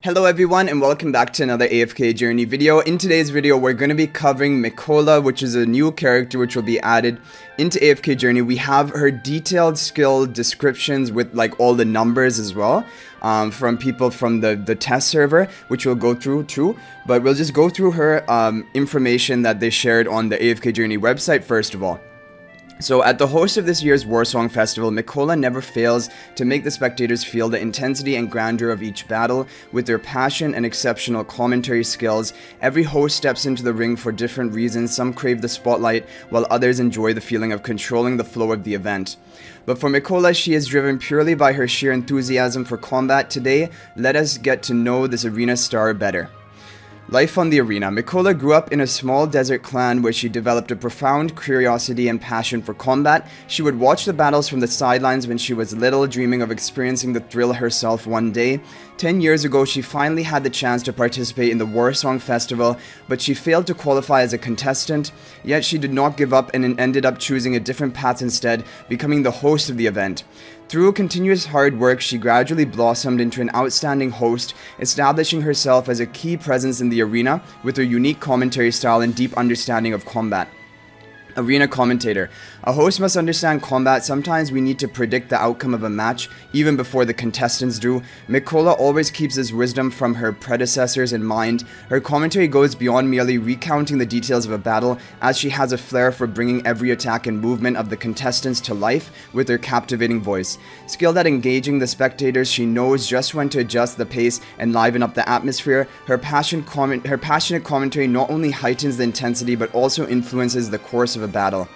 Hello everyone and welcome back to another AFK journey video. In today's video we're going to be covering Mikola, which is a new character which will be added into AFK journey. We have her detailed skill descriptions with like all the numbers as well from people from the test server, which we'll go through too. But we'll just go through her information that they shared on the AFK journey website first of all. So, at the host of this year's Warsong Festival, Mikola never fails to make the spectators feel the intensity and grandeur of each battle. With their passion and exceptional commentary skills, every host steps into the ring for different reasons. Some crave the spotlight, while others enjoy the feeling of controlling the flow of the event. But for Mikola, she is driven purely by her sheer enthusiasm for combat. Today, let us get to know this arena star better. Life on the arena. Mikola grew up in a small desert clan where she developed a profound curiosity and passion for combat. She would watch the battles from the sidelines when she was little, dreaming of experiencing the thrill herself one day. 10 years ago, she finally had the chance to participate in the Warsong Festival, but she failed to qualify as a contestant. Yet she did not give up and ended up choosing a different path instead, becoming the host of the event. Through continuous hard work, she gradually blossomed into an outstanding host, establishing herself as a key presence in the arena with her unique commentary style and deep understanding of combat. Arena commentator. A host must understand combat. Sometimes we need to predict the outcome of a match even before the contestants do. Mikola always keeps this wisdom from her predecessors in mind. Her commentary goes beyond merely recounting the details of a battle, as she has a flair for bringing every attack and movement of the contestants to life with her captivating voice. Skilled at engaging the spectators, she knows just when to adjust the pace and liven up the atmosphere. Her passionate commentary not only heightens the intensity but also influences the course of a battle.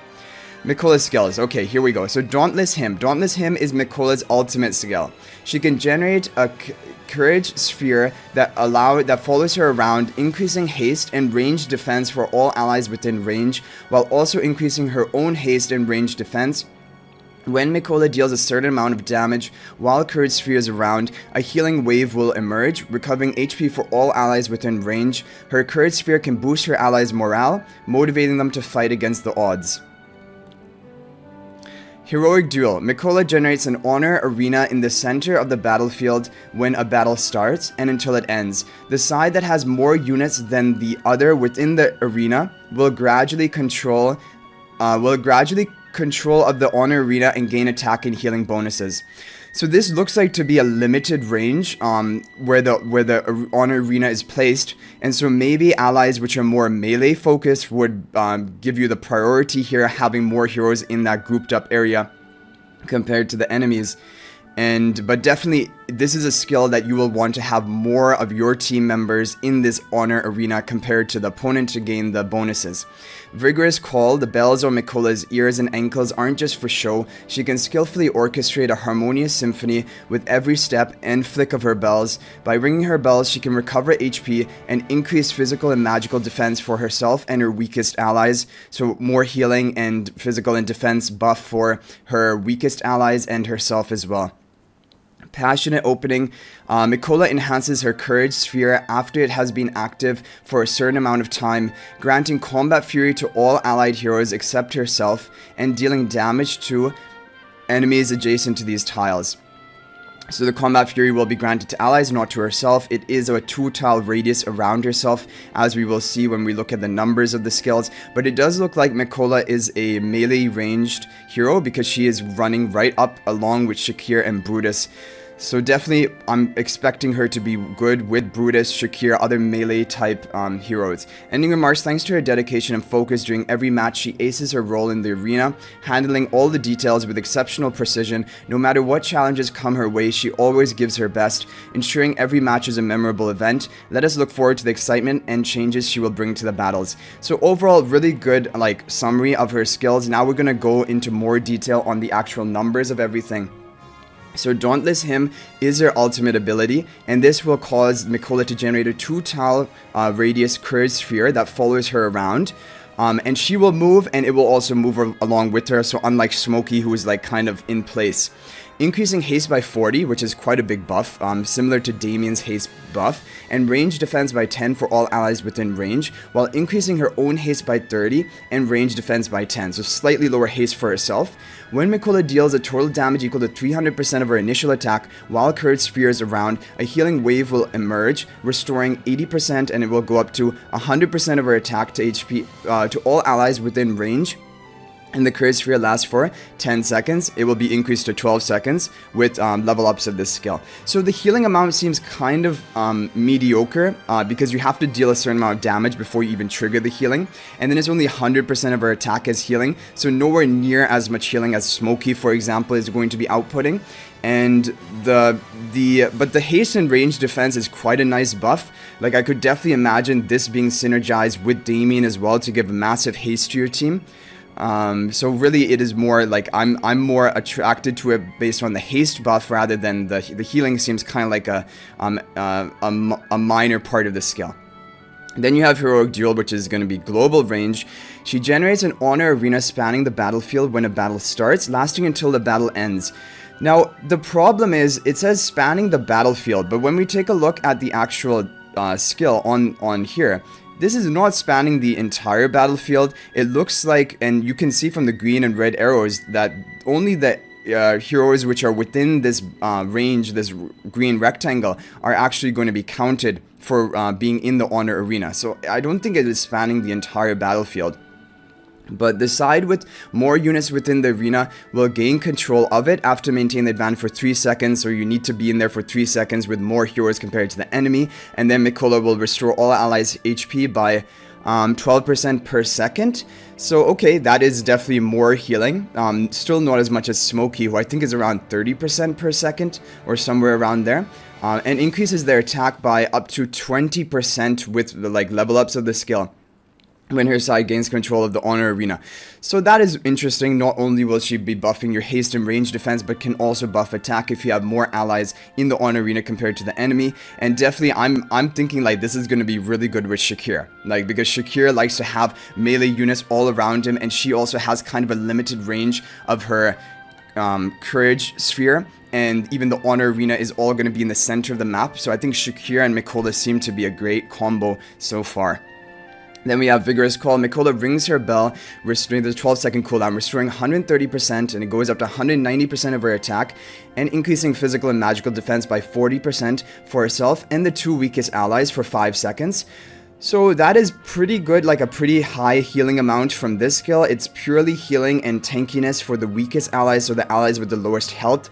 Mikola's skills. Okay, here we go. So Dauntless Hymn. Dauntless Hymn is Mikola's ultimate skill. She can generate a courage sphere that follows her around, increasing haste and range defense for all allies within range, while also increasing her own haste and range defense. When Mikola deals a certain amount of damage while Courage Sphere is around, a healing wave will emerge, recovering HP for all allies within range. Her Courage Sphere can boost her allies' morale, motivating them to fight against the odds. Heroic Duel. Mikola generates an honor arena in the center of the battlefield when a battle starts and until it ends. The side that has more units than the other within the arena will gradually control of the honor arena and gain attack and healing bonuses. So this looks like to be a limited range where the honor arena is placed, and so maybe allies which are more melee focused would give you the priority here, having more heroes in that grouped up area compared to the enemies. But definitely this is a skill that you will want to have more of your team members in this honor arena compared to the opponent to gain the bonuses. Vigorous Call. The bells on Mikola's ears and ankles aren't just for show. She can skillfully orchestrate a harmonious symphony with every step and flick of her bells. By ringing her bells, she can recover HP and increase physical and magical defense for herself and her weakest allies. So more healing and physical and defense buff for her weakest allies and herself as well. Passionate opening. Mikola enhances her courage sphere after it has been active for a certain amount of time, granting combat fury to all allied heroes except herself and dealing damage to enemies adjacent to these tiles. So the combat fury will be granted to allies, not to herself. It is a 2-tile radius around herself, as we will see when we look at the numbers of the skills. But it does look like Mikola is a melee ranged hero because she is running right up along with Shakir and Brutus. So definitely, I'm expecting her to be good with Brutus, Shakir, other melee type heroes. Ending remarks. Thanks to her dedication and focus during every match, she aces her role in the arena, handling all the details with exceptional precision. No matter what challenges come her way, she always gives her best, ensuring every match is a memorable event. Let us look forward to the excitement and changes she will bring to the battles. So overall, really good summary of her skills. Now we're going to go into more detail on the actual numbers of everything. So Dauntless Hymn is her ultimate ability, and this will cause Mikola to generate a 2-tile radius courage sphere that follows her around. And she will move, and it will also move along with her, so unlike Smokey, who is kind of in place. increasing haste by 40, which is quite a big buff, similar to Damien's haste buff, and range defense by 10 for all allies within range, while increasing her own haste by 30 and range defense by 10, so slightly lower haste for herself. When Mikola deals a total damage equal to 300% of her initial attack while Courage Sphere is around, a healing wave will emerge, restoring 80%, and it will go up to 100% of her attack to HP to all allies within range. And the Courage Sphere lasts for 10 seconds. It will be increased to 12 seconds with level ups of this skill. So the healing amount seems kind of mediocre because you have to deal a certain amount of damage before you even trigger the healing. And then it's only 100% of her attack as healing. So nowhere near as much healing as Smokey, for example, is going to be outputting. And but the haste and range defense is quite a nice buff. Like, I could definitely imagine this being synergized with Damien as well to give massive haste to your team. So really it is more like I'm more attracted to it based on the haste buff rather than the healing seems kind of like a minor part of the skill. Then you have Heroic Duel, which is going to be global range. She generates an honor arena spanning the battlefield when a battle starts, lasting until the battle ends. Now, the problem is it says spanning the battlefield, but when we take a look at the actual skill on here, this is not spanning the entire battlefield. It looks like, and you can see from the green and red arrows, that only the heroes which are within this range, this green rectangle, are actually going to be counted for being in the honor arena. So I don't think it is spanning the entire battlefield. But the side with more units within the arena will gain control of it after maintaining the advantage for 3 seconds, so you need to be in there for 3 seconds with more heroes compared to the enemy, and then Mikola will restore all allies HP by 12% per second. So okay, that is definitely more healing. Still not as much as Smokey, who I think is around 30% per second, or somewhere around there. And increases their attack by up to 20% with the level ups of the skill when her side gains control of the honor arena. So that is interesting. Not only will she be buffing your haste and range defense, but can also buff attack if you have more allies in the honor arena compared to the enemy. And definitely I'm thinking like this is going to be really good with Shakir, like, because Shakir likes to have melee units all around him, and she also has kind of a limited range of her Courage Sphere, and even the honor arena is all going to be in the center of the map. So I think Shakir and Mikola seem to be a great combo so far. Then we have Vigorous Call. Mikola rings her bell, restoring the 12-second cooldown, restoring 130%, and it goes up to 190% of her attack, and increasing physical and magical defense by 40% for herself and the 2 weakest allies for 5 seconds. So that is pretty good, like a pretty high healing amount from this skill. It's purely healing and tankiness for the weakest allies, so the allies with the lowest health.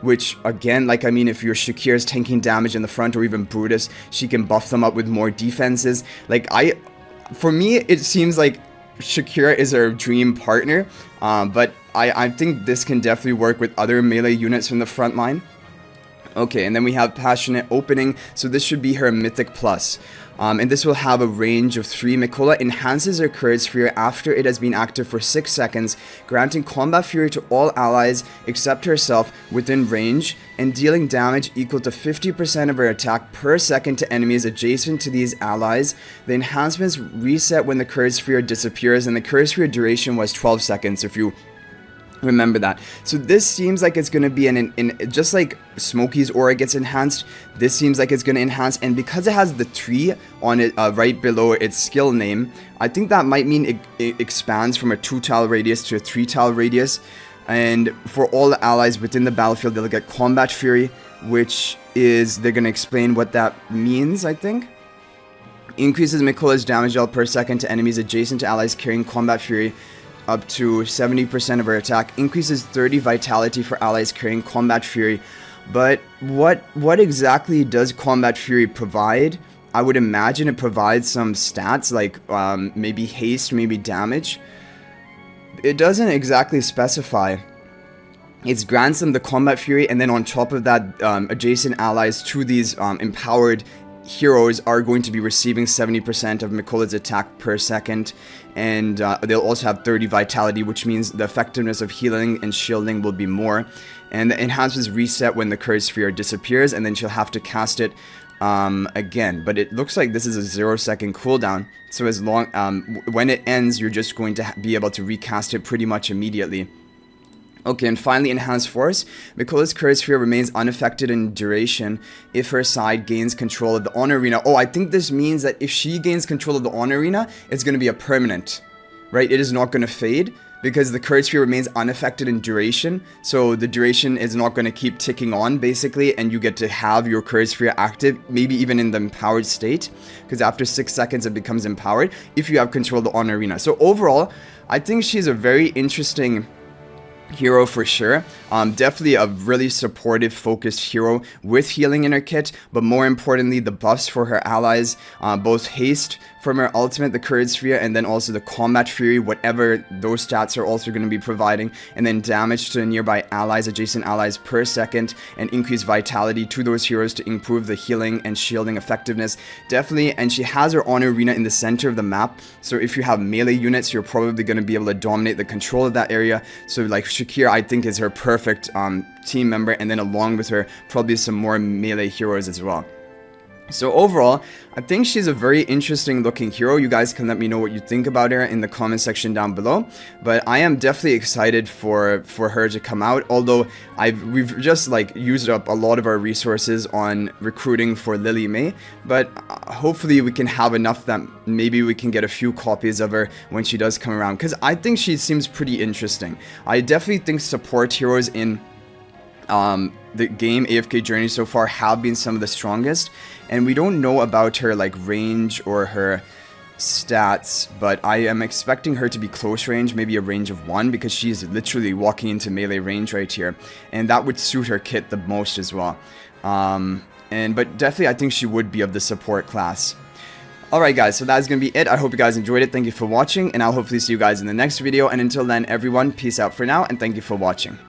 Which, again, like, I mean, if your Shakir is tanking damage in the front, or even Brutus, she can buff them up with more defenses. Like, for me, it seems like Shakira is her dream partner, but I think this can definitely work with other melee units from the front line. Okay, and then we have Passionate Opening, so this should be her Mythic Plus. And this will have a range of 3. Mikola enhances her Courage Sphere after it has been active for 6 seconds, granting Combat Fury to all allies except herself within range, and dealing damage equal to 50% of her attack per second to enemies adjacent to these allies. The enhancements reset when the Courage Sphere disappears, and the Courage Sphere duration was 12 seconds if you remember that. So this seems like it's going to be just like Smokey's aura gets enhanced, this seems like it's going to enhance, and because it has the tree on it right below its skill name, I think that might mean it expands from a 2-tile radius to a 3-tile radius, and for all the allies within the battlefield, they'll get Combat Fury, which is, they're going to explain what that means, I think. Increases Mikola's damage dealt per second to enemies adjacent to allies carrying Combat Fury up to 70% of her attack, increases 30 vitality for allies carrying Combat Fury. But what exactly does Combat Fury provide? I would imagine it provides some stats like maybe haste, maybe damage. It doesn't exactly specify. It grants them the Combat Fury, and then on top of that, adjacent allies to these empowered heroes are going to be receiving 70% of Mikola's attack per second, and they'll also have 30 vitality, which means the effectiveness of healing and shielding will be more. And the enhancements reset when the Courage Sphere disappears, and then she'll have to cast it again. But it looks like this is a 0-second cooldown, so as long when it ends, you're just going to be able to recast it pretty much immediately. Okay, and finally, Enhanced Force. Mikola's Curse Sphere remains unaffected in duration if her side gains control of the Honor Arena. Oh, I think this means that if she gains control of the Honor Arena, it's going to be a permanent, right? It is not going to fade because the Curse Sphere remains unaffected in duration. So the duration is not going to keep ticking on, basically, and you get to have your Curse Sphere active, maybe even in the empowered state, because after 6 seconds it becomes empowered if you have control of the Honor Arena. So overall, I think she's a very interesting hero for sure. Definitely a really supportive, focused hero with healing in her kit, but more importantly, the buffs for her allies, both haste from her ultimate, the Courage Sphere, and then also the Combat Fury, whatever those stats are also going to be providing, and then damage to nearby allies, adjacent allies per second, and increased vitality to those heroes to improve the healing and shielding effectiveness. Definitely, and she has her Honor Arena in the center of the map, so if you have melee units, you're probably going to be able to dominate the control of that area. So like Shakir, I think, is her perfect team member, and then along with her, probably some more melee heroes as well. So overall, I think she's a very interesting looking hero. You guys can let me know what you think about her in the comment section down below. But I am definitely excited for her to come out. Although we've just like used up a lot of our resources on recruiting for Lily May. But hopefully we can have enough that maybe we can get a few copies of her when she does come around. Because I think she seems pretty interesting. I definitely think support heroes in the game AFK Journey so far have been some of the strongest, and we don't know about her like range or her stats, but I am expecting her to be close range, maybe a range of 1, because she's literally walking into melee range right here, and that would suit her kit the most as well. But definitely I think she would be of the support class. Alright guys, so that's gonna be it. I hope you guys enjoyed it. Thank you for watching, and I'll hopefully see you guys in the next video, and until then everyone, peace out for now, and thank you for watching.